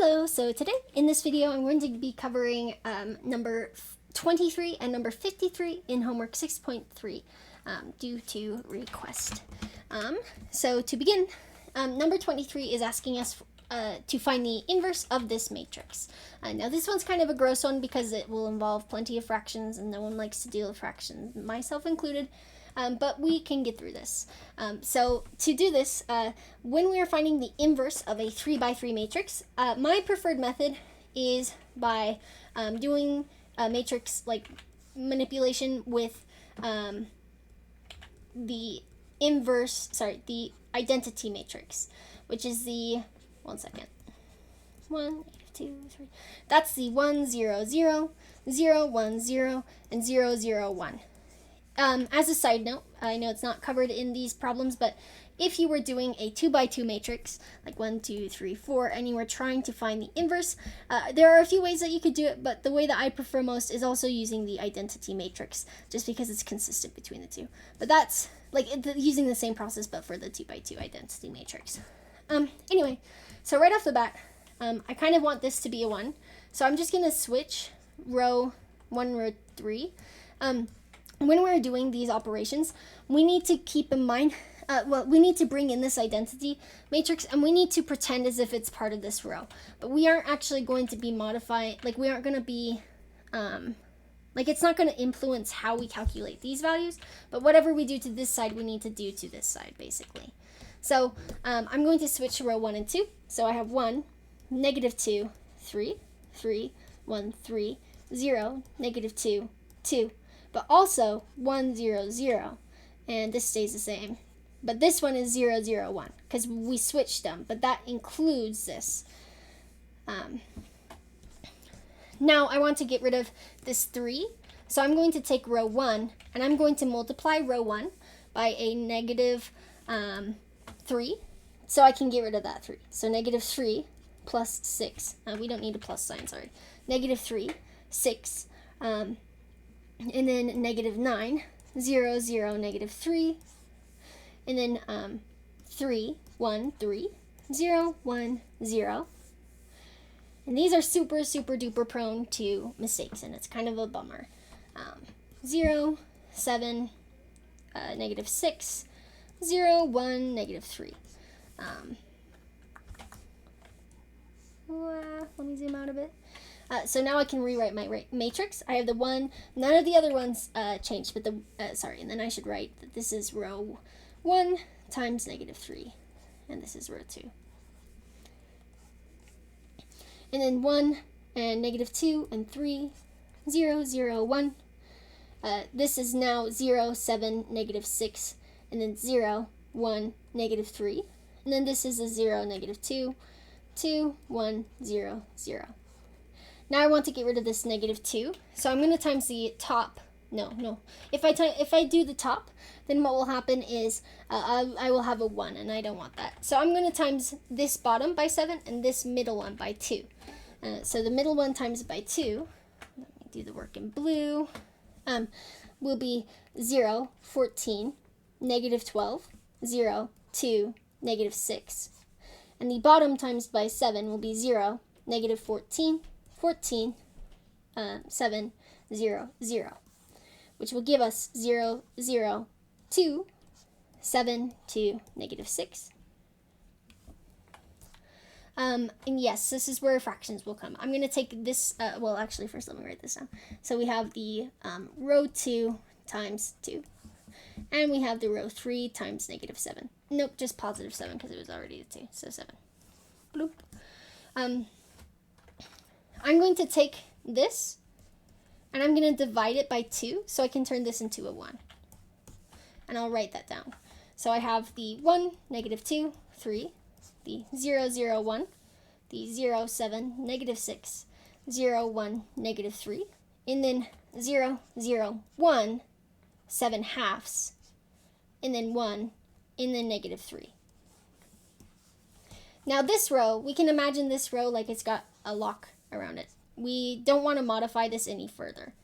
Hello, so today in this video I'm going to be covering number 23 and number 53 in homework 6.3 due to request. So to begin, number 23 is asking us to find the inverse of this matrix. Now this one's kind of a gross one because it will involve plenty of fractions and no one likes to deal with fractions, myself included. But we can get through this. So to do this, when we are finding the inverse of a 3x3 matrix, my preferred method is by doing a matrix like manipulation with the the identity matrix, which is the, 1 second, 1, 2, 3, that's the 1, 0, 0, 0, 1, 0, and 0, 0, 1. As a side note, I know it's not covered in these problems, but if you were doing a 2x2 matrix, like 1, 2, 3, 4, and you were trying to find the inverse, there are a few ways that you could do it, but the way that I prefer most is also using the identity matrix, just because it's consistent between the two. But that's like using the same process, but for the 2x2 identity matrix. Anyway, so right off the bat, I kind of want this to be a 1, so I'm just going to switch row 1, row 3. When we're doing these operations, we need to keep in mind, we need to bring in this identity matrix and we need to pretend as if it's part of this row. But we aren't actually going to be modifying, we aren't going to be, it's not going to influence how we calculate these values, but whatever we do to this side, we need to do to this side, basically. So I'm going to switch row 1 and 2. So I have 1, negative 2, 3, 3, 1, 3, 0, negative 2, 2. But also 1, 0, 0, and this stays the same. But this one is 0, 0, 1, because we switched them, but that includes this. Now I want to get rid of this 3, so I'm going to take row 1, and I'm going to multiply row 1 by a negative 3, so I can get rid of that 3. So negative 3 plus 6, we don't need a plus sign, sorry. Negative 3, 6, and then negative 9, 0, 0, negative 3, and then 3, 1, 3, 0, 1, 0. And these are super, super duper prone to mistakes, and it's kind of a bummer. 0, 7, negative 6, 0, 1, negative 3. Let me zoom out a bit. So now I can rewrite my matrix. I have the 1, none of the other ones changed, but and then I should write that this is row 1 times negative 3, and this is row 2. And then 1 and negative 2 and 3, 0, 0, 1. This is now 0, 7, negative 6, and then 0, 1, negative 3. And then this is a 0, negative 2, 2, 1, 0, 0. Now I want to get rid of this negative 2, so I'm going to times the top. No. If I do the top, then what will happen is I will have a 1, and I don't want that. So I'm going to times this bottom by 7 and this middle one by 2. So the middle one times by 2, let me do the work in blue, will be 0, 14, negative 12, 0, 2, negative 6. And the bottom times by 7 will be 0, negative 14, 14, 7, 0, 0, which will give us 0, 0, 2, 7, 2, negative 6. And yes, this is where fractions will come. I'm going to take this, actually, first let me write this down. So we have the row 2 times 2, and we have the row 3 times negative 7. Nope, just positive 7 because it was already a 2, so 7. Bloop. I'm going to take this, and I'm going to divide it by 2, so I can turn this into a 1. And I'll write that down. So I have the 1, negative 2, 3, the 0, 0, 1, the 0, 7, negative 6, 0, 1, negative 3, and then 0, 0, 1, 7 halves, and then 1, and then negative 3. Now this row, we can imagine this row like it's got a lock around it. We don't want to modify this any further.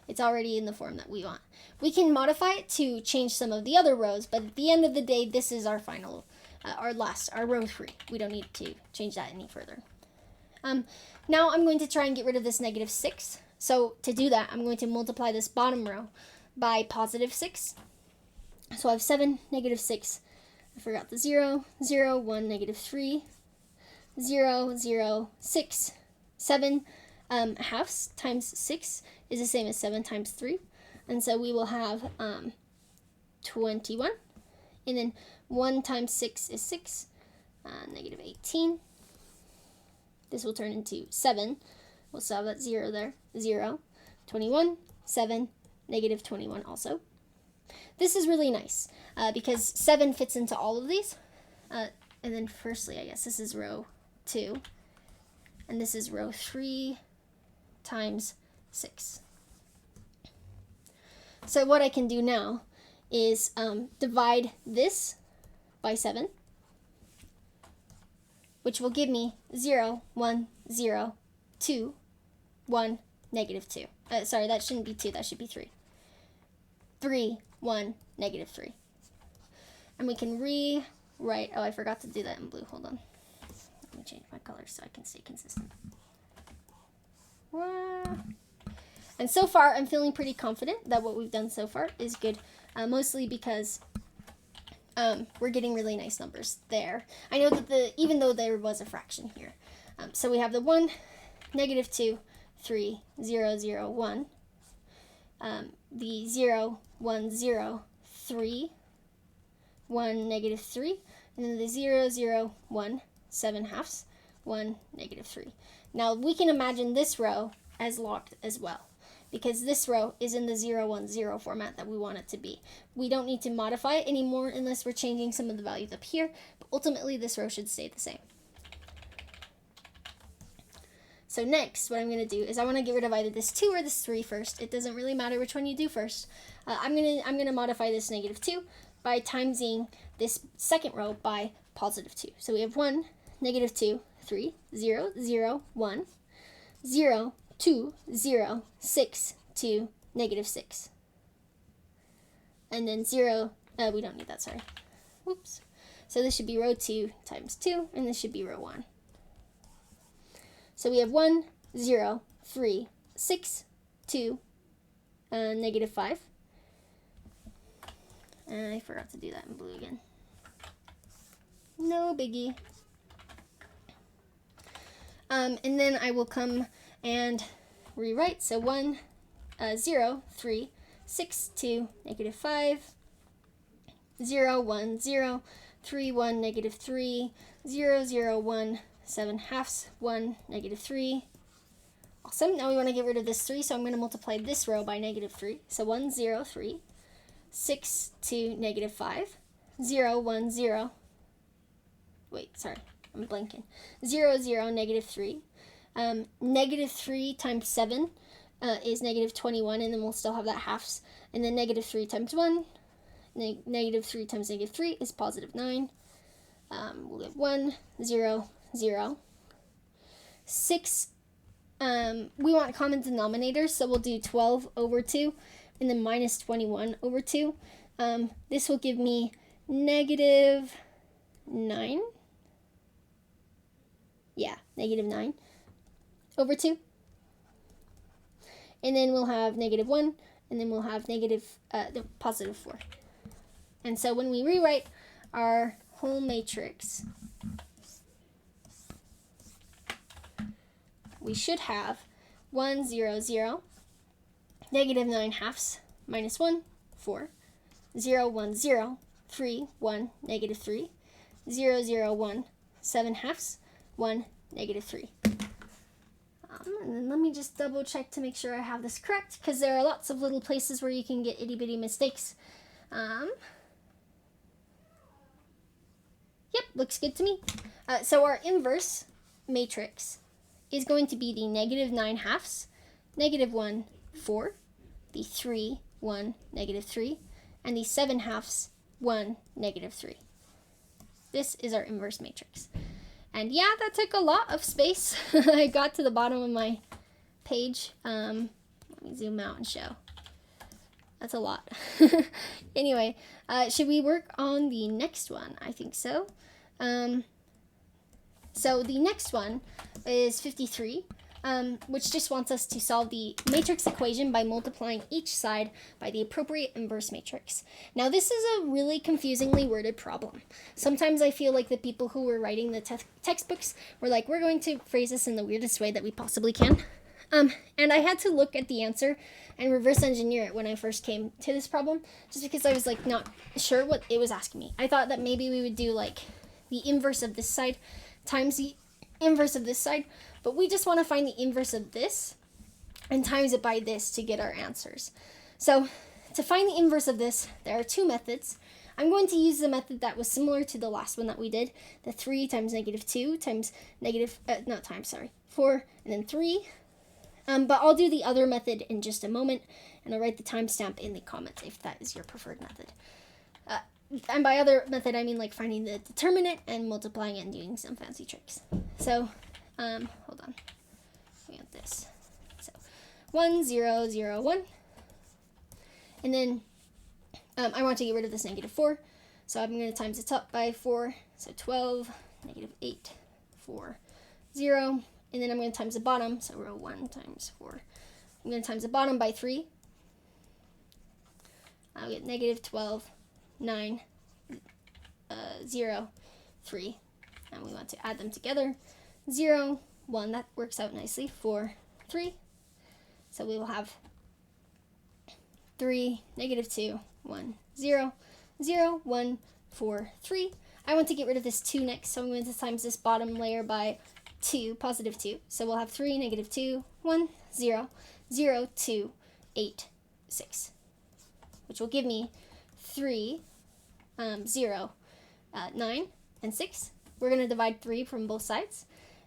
It's already in the form that we want. We can modify it to change some of the other rows, but at the end of the day, this is our final, our row 3. We don't need to change that any further. Now I'm going to try and get rid of this negative 6. So to do that, I'm going to multiply this bottom row by positive 6. So I have 7, negative 6. I forgot the 0, 0, 1, negative 3, 0, 0, 6, 7 halves times 6 is the same as 7 times 3. And so we will have 21. And then 1 times 6 is 6, negative 18. This will turn into 7. We'll still have that 0 there. 0, 21, 7, negative 21 also. This is really nice because 7 fits into all of these. And then firstly, I guess this is row 2. And this is row 3 times 6. So what I can do now is divide this by 7, which will give me 0, 1, 0, 2, 1, negative 2. Sorry, that shouldn't be 2, that should be 3. 3, 1, negative 3. And we can rewrite, oh, I forgot to do that in blue, hold on. Let me change my color so I can stay consistent. And so far, I'm feeling pretty confident that what we've done so far is good, mostly because we're getting really nice numbers there. I know that even though there was a fraction here. So we have the 1, negative 2, 3, 0, 0, 1. The 0, 1, 0, 3, 1, negative 3. And then the 0, 0, 1, 7 halves, 1, negative 3. Now we can imagine this row as locked as well, because this row is in the 0, 1, 0 format that we want it to be. We don't need to modify it anymore unless we're changing some of the values up here, but ultimately this row should stay the same. So next, what I'm going to do is I want to get rid of either this 2 or this 3 first. It doesn't really matter which one you do first. I'm gonna modify this negative 2 by timesing this second row by positive 2. So we have 1, negative 2, 3, 0, 0, 1, 0, 2, 0, 6, 2, negative 6. And then 0, we don't need that, sorry. Whoops. So this should be row 2 times 2, and this should be row 1. So we have 1, 0, 3, 6, 2, negative 5. And I forgot to do that in blue again. No biggie. And then I will come and rewrite. So 1, 0, 3, 6, 2, negative 5, 0, 1, 0, 3, 1, negative 3, 0, 0, 1, 7 halves, 1, negative 3. Awesome. Now we want to get rid of this 3, so I'm going to multiply this row by negative 3. So 1, 0, 3, 6, 2, negative 5, 0, 1, 0. Wait, sorry, I'm blanking. 0, 0, negative 3. Negative 3 times 7 is negative 21, and then we'll still have that halves. And then negative 3 times 1, negative 3 times negative 3 is positive 9. We'll get 1, 0, 0. 6, we want common denominators, so we'll do 12 over 2, and then minus 21 over 2. This will give me negative 9. Yeah, negative 9 over 2. And then we'll have negative 1, and then we'll have positive 4. And so when we rewrite our whole matrix, we should have 1, 0, 0, negative 9 halves, minus 1, 4, 0, 1, 0, 3, 1, negative 3, 0, 0, 1, 7 halves, 1, negative 3. And then let me just double check to make sure I have this correct, because there are lots of little places where you can get itty bitty mistakes. Yep, looks good to me. So our inverse matrix is going to be the negative 9 halves, negative 1, 4, the 3, 1, negative 3, and the 7 halves, 1, negative 3. This is our inverse matrix. And yeah, that took a lot of space. I got to the bottom of my page. Let me zoom out and show. That's a lot. Anyway, should we work on the next one? I think so. So the next one is 53, which just wants us to solve the matrix equation by multiplying each side by the appropriate inverse matrix. Now, this is a really confusingly worded problem. Sometimes I feel like the people who were writing the textbooks were like, we're going to phrase this in the weirdest way that we possibly can. And I had to look at the answer and reverse engineer it when I first came to this problem, just because I was like not sure what it was asking me. I thought that maybe we would do like the inverse of this side times the inverse of this side, but we just want to find the inverse of this and times it by this to get our answers. So to find the inverse of this, there are two methods. I'm going to use the method that was similar to the last one that we did, the 3 times negative 2 times negative, 4 and then 3. But I'll do the other method in just a moment, and I'll write the timestamp in the comments if that is your preferred method. And by other method, I mean like finding the determinant and multiplying it and doing some fancy tricks. So, hold on. We got this. So, 1, 0, 0, 1. And then I want to get rid of this negative 4. So I'm going to times the top by 4. So 12, negative 8, 4, 0. And then I'm going to times the bottom. So row 1 times 4. I'm going to times the bottom by 3. I'll get negative 12, 9, 0, 3. And we want to add them together. 0, 1. That works out nicely. 4, 3. So we will have 3, negative 2, 1, 0, 0, 1, 4, 3. I want to get rid of this 2 next, so I'm going to times this bottom layer by 2, positive 2. So we'll have 3, negative 2, 1, 0, 0, 2, 8, 6, which will give me 3, 0, 9, and 6. We're going to divide 3 from both sides,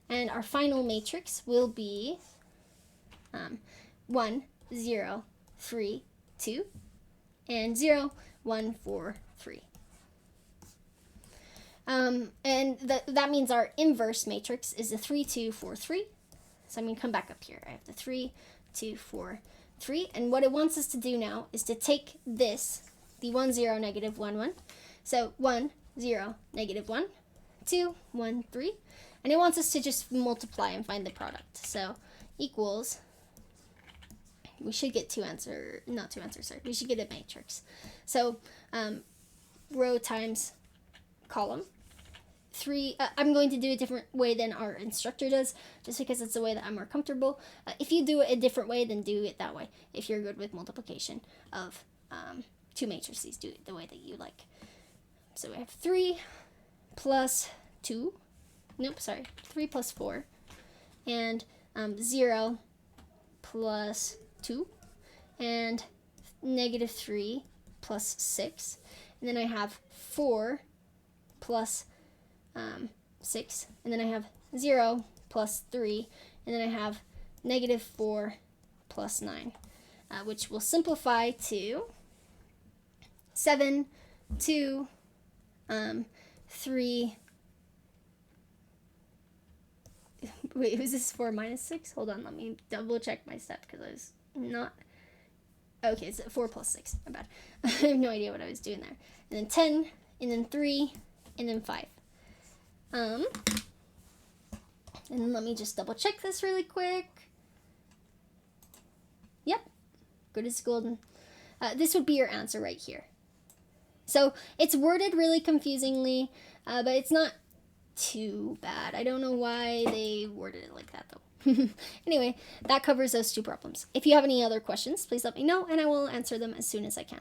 and our final matrix will be 1, 0, 3, 2, and 0, 1, 4, 3. And that means our inverse matrix is the 3, 2, 4, 3. So I'm going to come back up here. I have the 3, 2, 4, 3. And what it wants us to do now is to take this, the 1, 0, negative 1, 1. So 1, 0, negative 1, 2, 1, 3. And it wants us to just multiply and find the product. So equals, we should get we should get a matrix. So row times column. 3, I'm going to do a different way than our instructor does, just because it's the way that I'm more comfortable. If you do it a different way, then do it that way. If you're good with multiplication of 2 matrices, do it the way that you like. So we have 3 plus 2, 3 plus 4, and 0 plus 2, and negative 3 plus 6, and then I have 4 plus 6, and then I have 0 plus 3, and then I have negative 4 plus 9, which will simplify to 7, 2, 3. Wait, was this 4 minus 6? Hold on, let me double check my step because I was not. Okay, it's 4 plus 6. My bad. I have no idea what I was doing there. And then 10, and then 3, and then 5. And then let me just double check this really quick. Yep, good as golden. This would be your answer right here. So it's worded really confusingly, but it's not too bad. I don't know why they worded it like that though. Anyway, that covers those 2 problems. If you have any other questions, please let me know and I will answer them as soon as I can.